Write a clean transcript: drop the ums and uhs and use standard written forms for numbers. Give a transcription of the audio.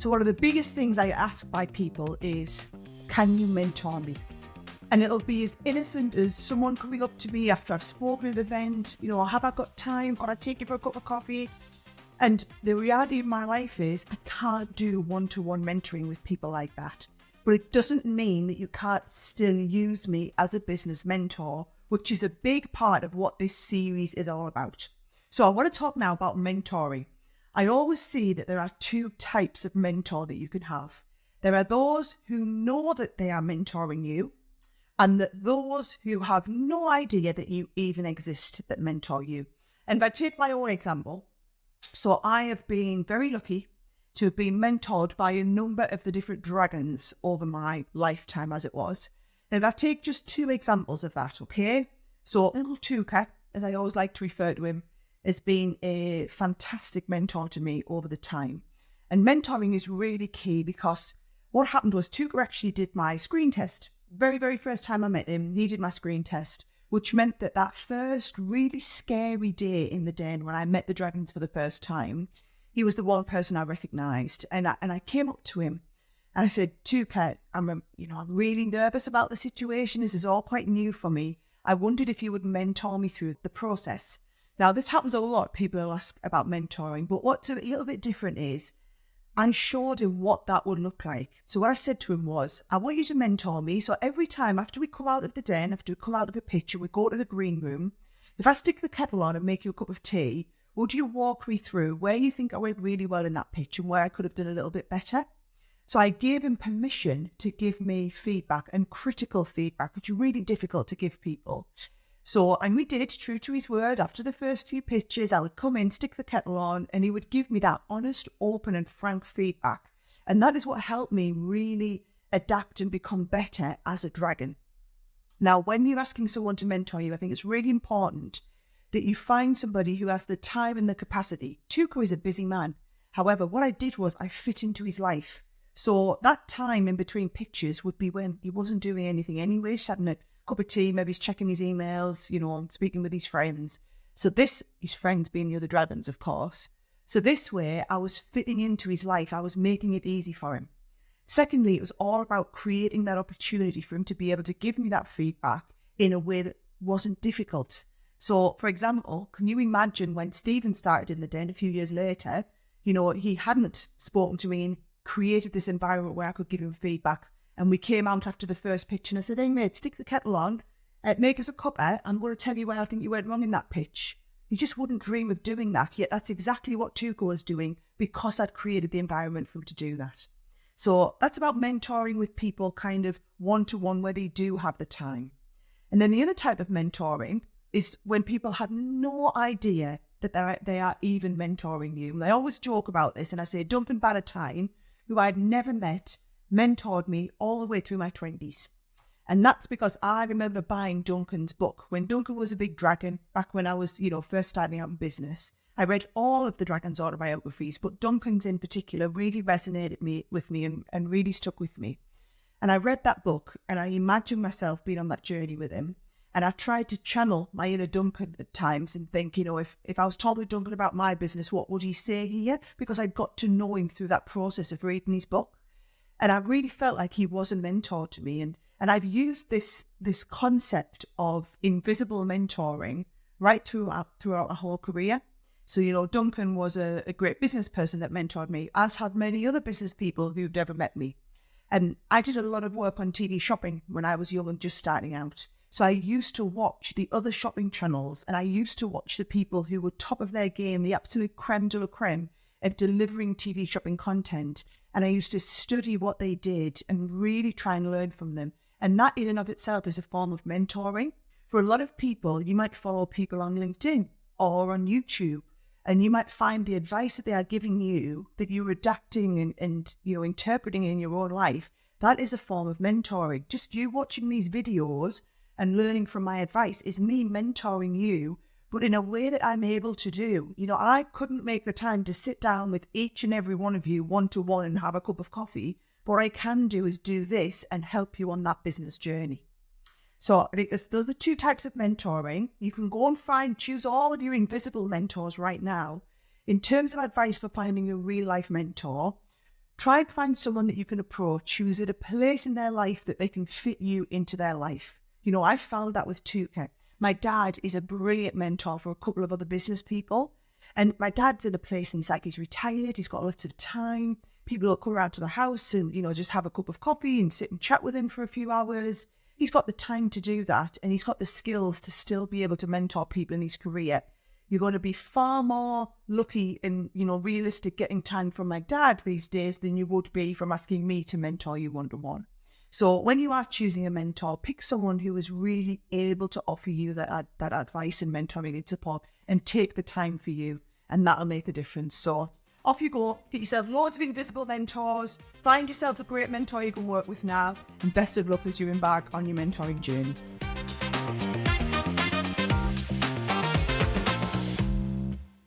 So one of the biggest things I ask by people is, can you mentor me? And it'll be as innocent as someone coming up to me after I've spoken at an event, have I got time? Can I take you for a cup of coffee? And the reality of my life is I can't do one-to-one mentoring with people like that. But it doesn't mean that you can't still use me as a business mentor, which is a big part of what this series is all about. So I want to talk now about mentoring. I always see that there are two types of mentor that you can have. There are those who know that they are mentoring you, and that those who have no idea that you even exist that mentor you. And if I take my own example, so I have been very lucky to have been mentored by a number of the different dragons over my lifetime as it was. And if I take just two examples of that, okay? So little Tuka, as I always like to refer to him, has been a fantastic mentor to me over the time. And mentoring is really key because what happened was Tuka actually did my screen test. Very, very first time I met him, he did my screen test, which meant that first really scary day in the den when I met the dragons for the first time, he was the one person I recognised. And I came up to him and I said, Tuka, I'm really nervous about the situation. This is all quite new for me. I wondered if you would mentor me through the process. Now, this happens a lot. People ask about mentoring, but what's a little bit different is I showed him what that would look like. So what I said to him was, I want you to mentor me. So every time after we come out of the den, after we come out of the picture, we go to the green room. If I stick the kettle on and make you a cup of tea, would you walk me through where you think I went really well in that pitch and where I could have done a little bit better? So I gave him permission to give me feedback, and critical feedback, which is really difficult to give people. And we did, true to his word, after the first few pitches, I would come in, stick the kettle on, and he would give me that honest, open and frank feedback. And that is what helped me really adapt and become better as a dragon. Now, when you're asking someone to mentor you, I think it's really important that you find somebody who has the time and the capacity. Tuka is a busy man. However, what I did was I fit into his life. So that time in between pitches would be when he wasn't doing anything anyway, just having a cup of tea, maybe he's checking his emails, speaking with his friends. So his friends being the other dragons, of course. So this way, I was fitting into his life. I was making it easy for him. Secondly, it was all about creating that opportunity for him to be able to give me that feedback in a way that wasn't difficult. So, for example, can you imagine when Stephen started in the den a few years later, he hadn't spoken to me and created this environment where I could give him feedback. And we came out after the first pitch and I said, hey mate, stick the kettle on, make us a cuppa, and I'm going to tell you where I think you went wrong in that pitch. You just wouldn't dream of doing that, yet that's exactly what Tuka was doing because I'd created the environment for him to do that. So that's about mentoring with people kind of one-to-one where they do have the time. And then the other type of mentoring is when people have no idea that they are even mentoring you. And I always joke about this, and I say Duncan Bannatyne, who I'd never met, mentored me all the way through my 20s. And that's because I remember buying Duncan's book when Duncan was a big dragon, back when I was, first starting out in business. I read all of the dragon's autobiographies, but Duncan's in particular really resonated with me and really stuck with me. And I read that book and I imagined myself being on that journey with him. And I tried to channel my inner Duncan at times and think, if I was talking to Duncan about my business, what would he say here? Because I'd got to know him through that process of reading his book. And I really felt like he was a mentor to me. And I've used this concept of invisible mentoring right throughout my whole career. So, Duncan was a great business person that mentored me, as have many other business people who've never met me. And I did a lot of work on TV shopping when I was young and just starting out. So I used to watch the other shopping channels, and I used to watch the people who were top of their game, the absolute creme de la creme of delivering TV shopping content. And I used to study what they did and really try and learn from them. And that in and of itself is a form of mentoring. For a lot of people, you might follow people on LinkedIn or on YouTube, and you might find the advice that they are giving you that you're adapting and interpreting in your own life. That is a form of mentoring. Just you watching these videos and learning from my advice is me mentoring you, but in a way that I'm able to do. I couldn't make the time to sit down with each and every one of you one-to-one and have a cup of coffee. What I can do is do this and help you on that business journey. So I think those are two types of mentoring. You can go and choose all of your invisible mentors right now. In terms of advice for finding a real life mentor, Try and find someone that you can approach who is at a place in their life that they can fit you into their life. You know, I found that with Tuka. My dad is a brilliant mentor for a couple of other business people. And my dad's in a place, and it's like he's retired, he's got lots of time. People will come around to the house and, you know, just have a cup of coffee and sit and chat with him for a few hours. He's got the time to do that, and he's got the skills to still be able to mentor people in his career. You're going to be far more lucky and, you know, realistic getting time from my dad these days than you would be from asking me to mentor you one-to-one. So when you are choosing a mentor, pick someone who is really able to offer you that advice and mentoring and support, and take the time for you, and that'll make a difference. So off you go, get yourself loads of invisible mentors, find yourself a great mentor you can work with now, and best of luck as you embark on your mentoring journey.